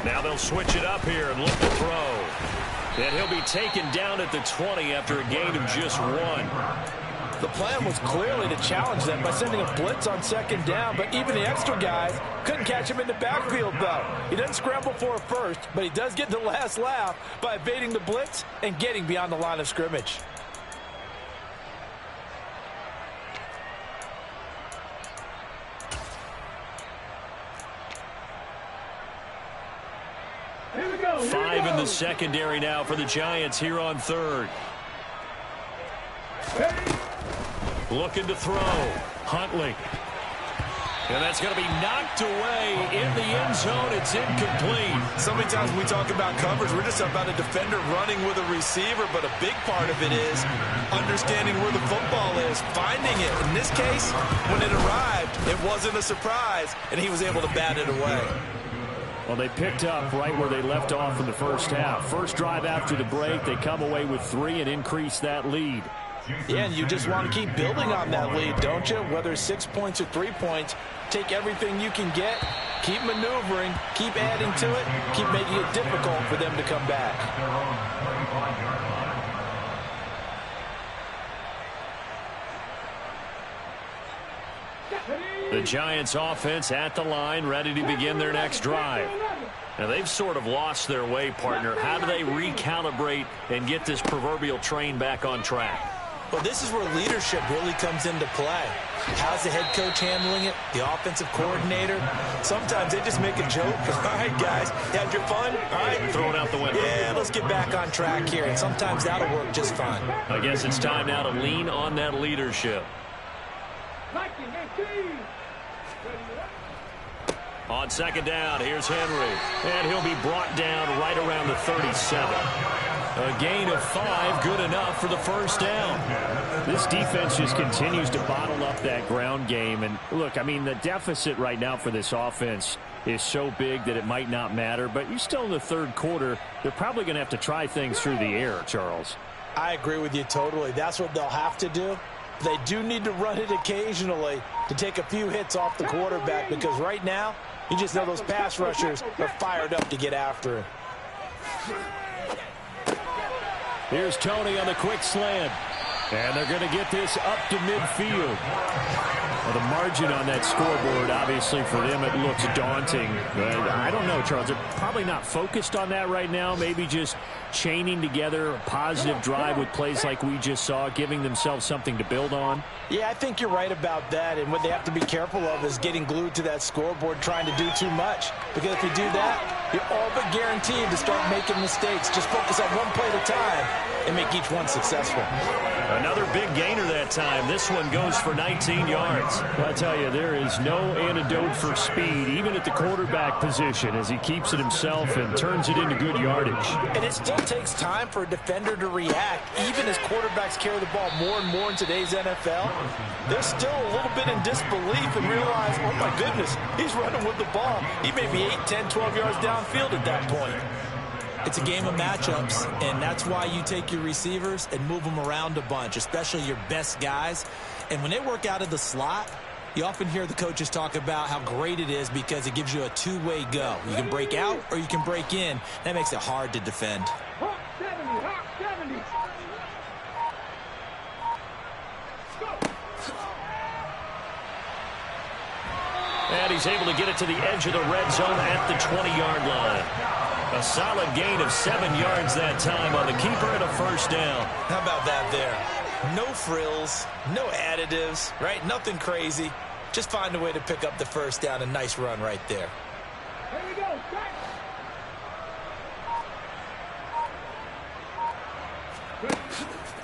Now they'll switch it up here and look to throw. And he'll be taken down at the 20 after a gain of just 1. The plan was clearly to challenge them by sending a blitz on second down, but even the extra guys couldn't catch him in the backfield, though. He doesn't scramble for a first, but he does get the last laugh by evading the blitz and getting beyond the line of scrimmage. Here we go. 5 in the secondary now for the Giants here on 3rd. Looking to throw. Huntley. And that's going to be knocked away in the end zone. It's incomplete. So many times when we talk about coverage, we're just about a defender running with a receiver, but a big part of it is understanding where the football is, finding it. In this case, when it arrived, it wasn't a surprise, and he was able to bat it away. Well, they picked up right where they left off in the first half. First drive after the break, they come away with 3 and increase that lead. Yeah, and you just want to keep building on that lead, don't you? Whether it's 6 points or 3 points, take everything you can get, keep maneuvering, keep adding to it, keep making it difficult for them to come back. The Giants offense at the line, ready to begin their next drive. Now, they've sort of lost their way, partner. How do they recalibrate and get this proverbial train back on track? Well, this is where leadership really comes into play. How's the head coach handling it? The offensive coordinator? Sometimes they just make a joke. All right, guys, had your fun? All right. Throw it out the window. Yeah, let's get back on track here. And sometimes that'll work just fine. I guess it's time now to lean on that leadership. On second down, here's Henry. And he'll be brought down right around the 37. A gain of 5, good enough for the first down. This defense just continues to bottle up that ground game. And look, I mean, the deficit right now for this offense is so big that it might not matter. But you're still in the third quarter. They're probably going to have to try things through the air, Charles. I agree with you totally. That's what they'll have to do. They do need to run it occasionally to take a few hits off the quarterback, because right now, you just know those pass rushers are fired up to get after him. Here's Tony on the quick slant. And they're going to get this up to midfield. Well, the margin on that scoreboard, obviously, for them, it looks daunting. But I don't know, Charles. They're probably not focused on that right now. Maybe just chaining together a positive drive with plays like we just saw, giving themselves something to build on. Yeah, I think you're right about that. And what they have to be careful of is getting glued to that scoreboard, trying to do too much. Because if you do that, you're all but guaranteed to start making mistakes. Just focus on one play at a time and make each one successful. Another big gainer that time. This one goes for 19 yards. I tell you, there is no antidote for speed, even at the quarterback position, as he keeps it himself and turns it into good yardage. And it still takes time for a defender to react. Even as quarterbacks carry the ball more and more in today's NFL, they're still a little bit in disbelief and realize, oh my goodness, he's running with the ball. He may be 8, 10, 12 yards downfield at that point. It's a game of matchups, and that's why you take your receivers and move them around a bunch, especially your best guys. And when they work out of the slot, you often hear the coaches talk about how great it is because it gives you a two-way go. You can break out or you can break in. That makes it hard to defend. Hawk 70, Hawk 70. And he's able to get it to the edge of the red zone at the 20-yard line. A solid gain of 7 yards that time on the keeper and a first down. How about that there? No frills, no additives, right? Nothing crazy. Just find a way to pick up the first down. A nice run right there. Here we go.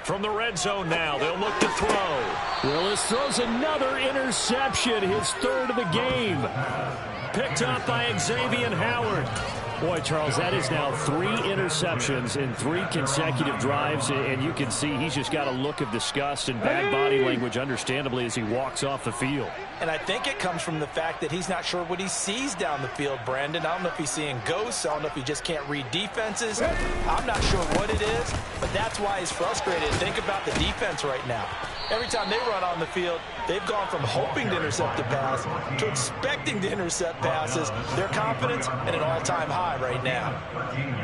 From the red zone now, they'll look to throw. Willis throws another interception, his third of the game. Picked up by Xavier Howard. Boy, Charles, that is now 3 interceptions in 3 consecutive drives, and you can see he's just got a look of disgust and bad body language, understandably, as he walks off the field. And I think it comes from the fact that he's not sure what he sees down the field, Brandon. I don't know if he's seeing ghosts. I don't know if he just can't read defenses. I'm not sure what it is, but that's why he's frustrated. Think about the defense right now. Every time they run on the field, they've gone from hoping to intercept a pass to expecting to intercept passes. Their confidence at an all-time high right now.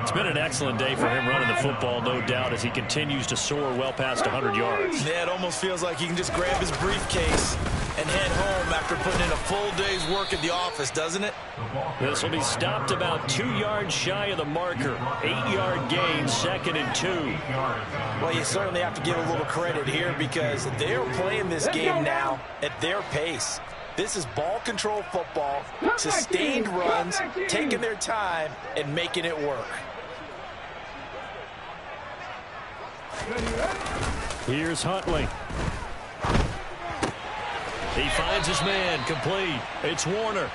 It's been an excellent day for him running the football, no doubt, as he continues to soar well past 100 yards. Yeah, it almost feels like he can just grab his briefcase and head home after putting in a full day's work at the office, doesn't it? This will be stopped about 2 yards shy of the marker. 8-yard gain, 2nd and 2. Well, you certainly have to give a little credit here because they're playing this game now at their pace. This is ball control football, sustained runs, taking their time, and making it work. Here's Huntley. He finds his man, complete. It's Warner.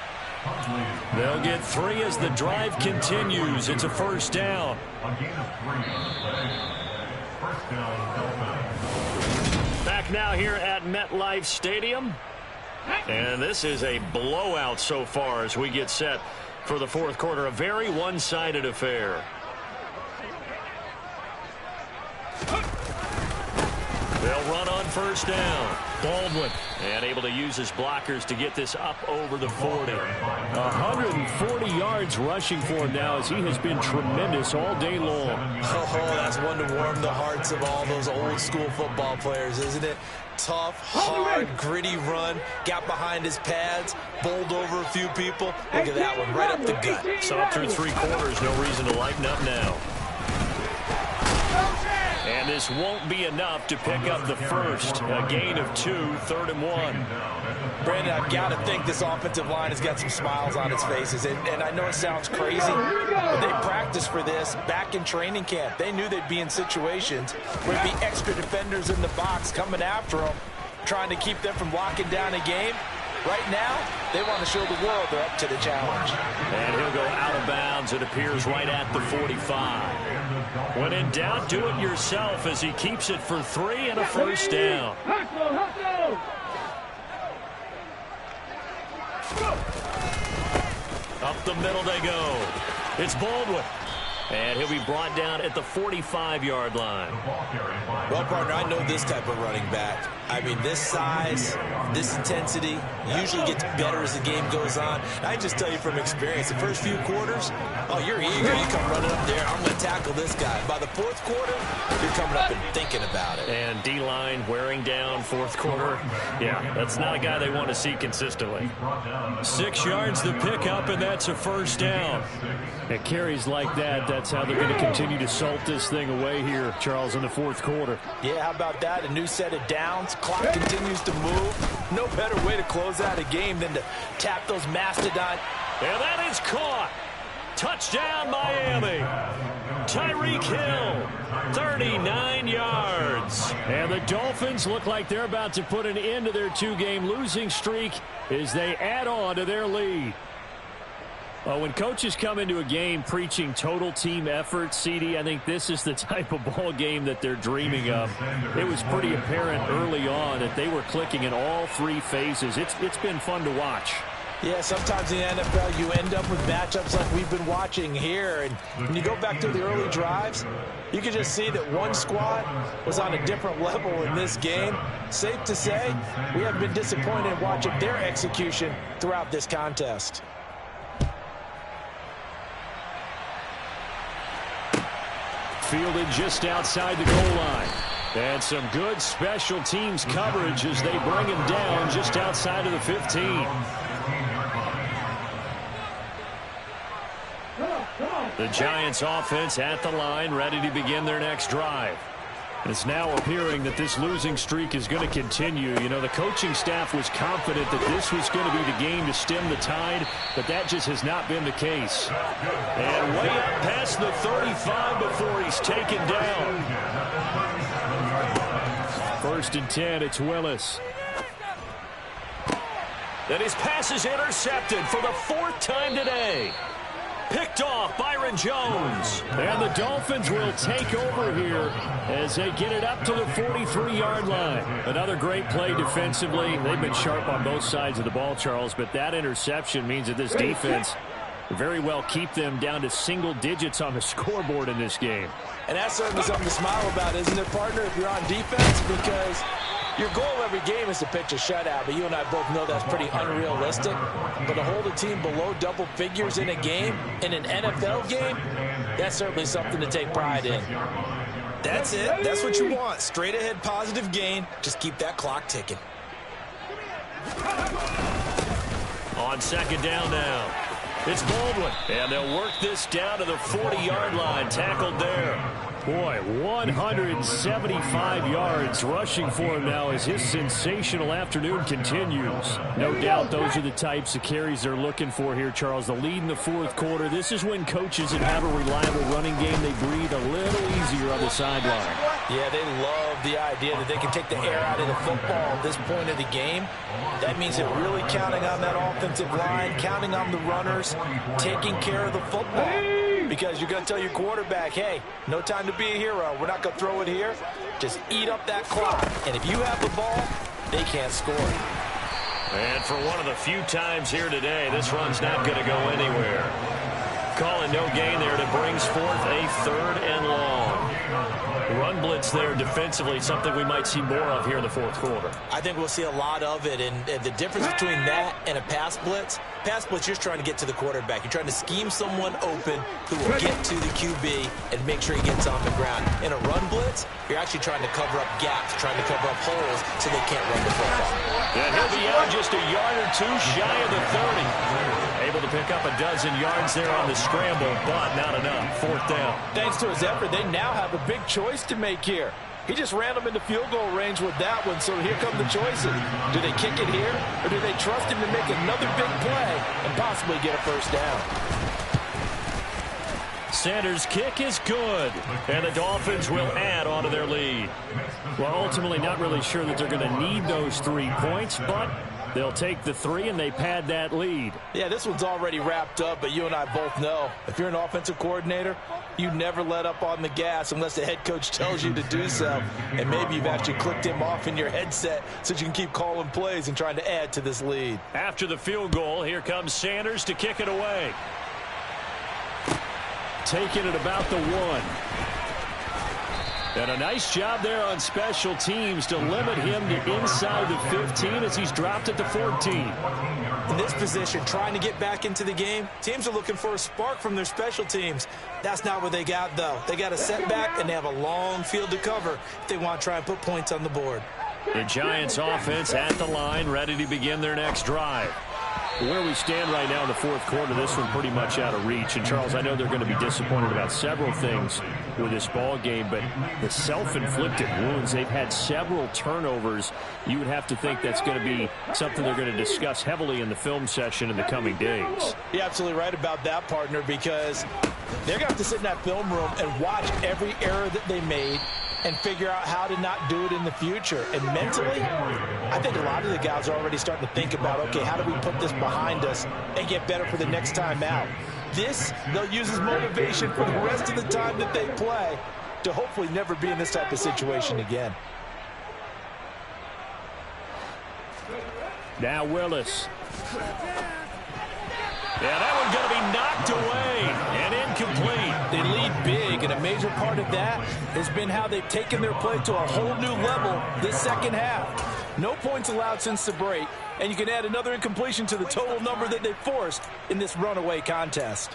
They'll get 3 as the drive continues. It's a first down. Back now here at MetLife Stadium. And this is a blowout so far as we get set for the fourth quarter. A very one-sided affair. They'll run on first down. Baldwin, and able to use his blockers to get this up over the 40. 140 yards rushing for him now, as he has been tremendous all day long. Oh, that's one to warm the hearts of all those old school football players, isn't it? Tough, hard, gritty run. Got behind his pads, bowled over a few people. Look at that one, right up the gut. Saw through 3 quarters, no reason to lighten up now. And this won't be enough to pick up the first. A gain of 2, 3rd and 1. Brandon, I've got to think this offensive line has got some smiles on its faces. And I know it sounds crazy, but they practiced for this back in training camp. They knew they'd be in situations where there'd be extra defenders in the box coming after them, trying to keep them from locking down a game. Right now, they want to show the world they're up to the challenge. And he'll go out of bounds. It appears right at the 45. When in doubt, do it yourself as he keeps it for 3 and a first down. Up the middle they go. It's Baldwin. And he'll be brought down at the 45-yard line. Well, partner, I know this type of running back. I mean, this size, this intensity usually gets better as the game goes on. I just tell you from experience, the first few quarters, oh, you're eager. You come running up there. I'm going to tackle this guy. By the fourth quarter, you're coming up and thinking about it. And D-line wearing down fourth quarter. Yeah, that's not a guy they want to see consistently. 6 yards the pickup, and that's a first down. It carries like that. That's how they're going to continue to salt this thing away here, Charles, in the fourth quarter. Yeah, how about that? A new set of downs. Clock continues to move. No better way to close out a game than to tap those mastodon. And that is caught. Touchdown, Miami. Tyreek Hill, 39 yards. And the Dolphins look like they're about to put an end to their two-game losing streak as they add on to their lead. When coaches come into a game preaching total team effort, CD, I think this is the type of ball game that they're dreaming of. It was pretty apparent early on that they were clicking in all three phases. It's been fun to watch. Yeah, sometimes in the NFL you end up with matchups like we've been watching here. And when you go back to the early drives, you can just see that one squad was on a different level in this game. Safe to say, we have been disappointed in watching their execution throughout this contest. Fielded just outside the goal line. And some good special teams coverage as they bring him down just outside of the 15. The Giants offense at the line, ready to begin their next drive. It's now appearing that this losing streak is going to continue. You know, the coaching staff was confident that this was going to be the game to stem the tide, but that just has not been the case. And way up past the 35 before he's taken down. 1st and 10, it's Willis. And his pass is intercepted for the 4th time today. Picked off Byron Jones. And the Dolphins will take over here as they get it up to the 43-yard line. Another great play defensively. They've been sharp on both sides of the ball, Charles, but that interception means that this defense very well keep them down to single digits on the scoreboard in this game. And that's certainly something to smile about, isn't it, partner, if you're on defense? Because your goal every game is to pitch a shutout, but you and I both know that's pretty unrealistic. But to hold a team below double figures in a game, in an NFL game, that's certainly something to take pride in. That's it. That's what you want. Straight ahead positive gain. Just keep that clock ticking. On 2nd down now. It's Baldwin. And they'll work this down to the 40-yard line. Tackled there. Boy, 175 yards rushing for him now as his sensational afternoon continues. No doubt those are the types of carries they're looking for here, Charles. The lead in the 4th quarter. This is when coaches that have a reliable running game, they breathe a little easier on the sideline. Yeah, they love the idea that they can take the air out of the football at this point of the game. That means they're really counting on that offensive line, counting on the runners, taking care of the football. Because you're going to tell your quarterback, hey, no time to be a hero. We're not going to throw it here. Just eat up that clock. And if you have the ball, they can't score. And for one of the few times here today, this run's not going to go anywhere. Calling no gain there that brings forth a 3rd and long. Run blitz there defensively, something we might see more of here in the 4th quarter. I think we'll see a lot of it, and the difference between that and a pass blitz, you're just trying to get to the quarterback. You're trying to scheme someone open who will get to the QB and make sure he gets on the ground. In a run blitz, you're actually trying to cover up gaps, trying to cover up holes so they can't run the football. And he'll be out just a yard or two shy of the 30. Able to pick up a dozen yards there on the scramble, but not enough. 4th down. Thanks to his effort, they now have a big choice to make here. He just ran them into field goal range with that one, so here come the choices. Do they kick it here, or do they trust him to make another big play and possibly get a 1st down? Sanders' kick is good, and the Dolphins will add on to their lead. Well, ultimately not really sure that they're going to need those 3 points, but they'll take the 3 and they pad that lead. Yeah, this one's already wrapped up, but you and I both know if you're an offensive coordinator, you never let up on the gas unless the head coach tells you to do so. And maybe you've actually clicked him off in your headset so you can keep calling plays and trying to add to this lead. After the field goal, here comes Sanders to kick it away. Taking it about the 1. And a nice job there on special teams to limit him to inside the 15 as he's dropped at the 14. In this position, trying to get back into the game, teams are looking for a spark from their special teams. That's not what they got, though. They got a setback, and they have a long field to cover if they want to try and put points on the board. The Giants offense at the line, ready to begin their next drive. Where we stand right now in the 4th quarter, this one pretty much out of reach. And, Charles, I know they're going to be disappointed about several things with this ball game, but the self-inflicted wounds, they've had several turnovers. You would have to think that's going to be something they're going to discuss heavily in the film session in the coming days. You're absolutely right about that, partner, because They're going to have to sit in that film room and watch every error that they made and figure out how to not do it in the future. And mentally, I think a lot of the guys are already starting to think about, okay, how do we put this behind us and get better for the next time out? This, they'll use as motivation for the rest of the time that they play to hopefully never be in this type of situation again. Now Willis. Yeah, that one's going to be knocked away and incomplete. They lead big, and a major part of that has been how they've taken their play to a whole new level this second half. No points allowed since the break, and you can add another incompletion to the total number that they forced in this runaway contest.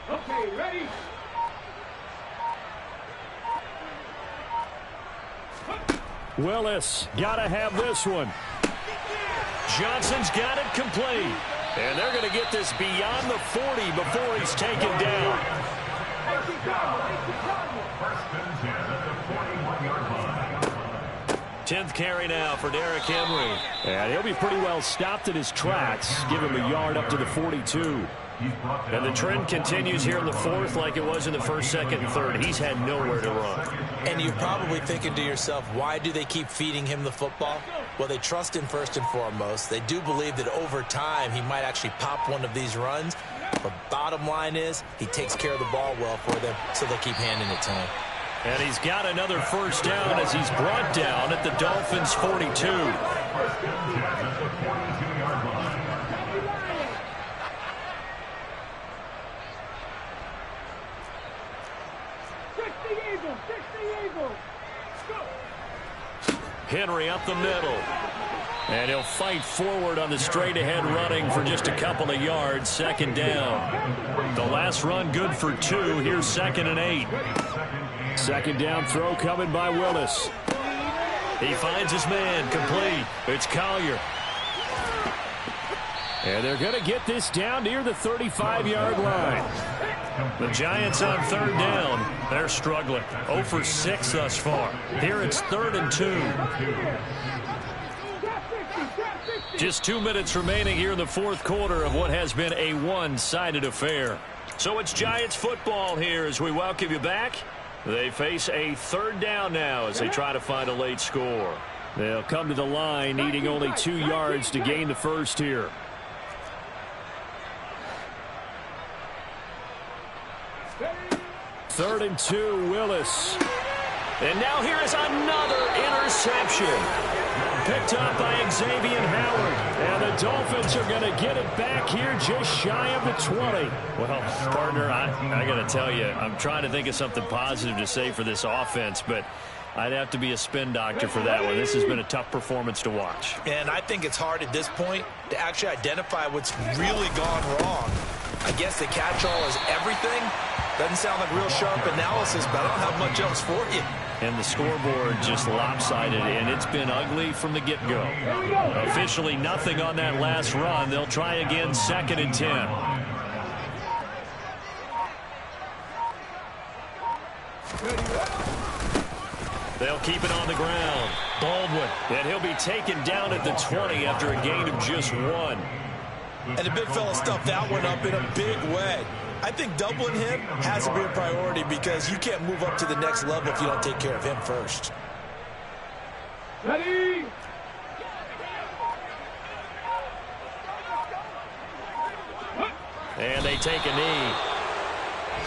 Okay, ready? Willis, gotta have this one. Johnson's got it complete. And they're going to get this beyond the 40 before he's taken down. 10th carry now for Derrick Henry. And he'll be pretty well stopped in his tracks. Give him a yard up to the 42. And the trend continues here in the fourth like it was in the first, second, and third. He's had nowhere to run. And you're probably thinking to yourself, why do they keep feeding him the football? Well, they trust him first and foremost. They do believe that over time he might actually pop one of these runs. But bottom line is he takes care of the ball well for them, so they'll keep handing it to him. And he's got another first down as he's brought down at the Dolphins' 42. Henry up the middle. And he'll fight forward on the straight-ahead running for just a couple of yards. Second down. The last run good for 2. Here's 2nd and 8. Second down throw coming by Willis. He finds his man. Complete. It's Collier. And they're going to get this down near the 35-yard line. The Giants on third down. They're struggling. 0 for 6 thus far. Here it's 3rd and 2. Just 2 minutes remaining here in the fourth quarter of what has been a one-sided affair. So it's Giants football here as we welcome you back. They face a third down now as they try to find a late score. They'll come to the line needing only 2 yards to gain the first here. 3rd and 2, Willis. And now here is another interception. Picked up by Xavier Howard. And the Dolphins are going to get it back here just shy of the 20. Well, partner, I got to tell you, I'm trying to think of something positive to say for this offense, but I'd have to be a spin doctor for that one. This has been a tough performance to watch. And I think it's hard at this point to actually identify what's really gone wrong. I guess the catch-all is everything. Doesn't sound like real sharp analysis, but I don't have much else for you. And the scoreboard just lopsided, and it's been ugly from the get-go. Officially nothing on that last run. They'll try again, 2nd and 10. They'll keep it on the ground. Baldwin, and he'll be taken down at the 20 after a gain of just 1. And the big fella stuffed that one up in a big way. I think doubling him has to be a priority because you can't move up to the next level if you don't take care of him first. Ready? And they take a knee.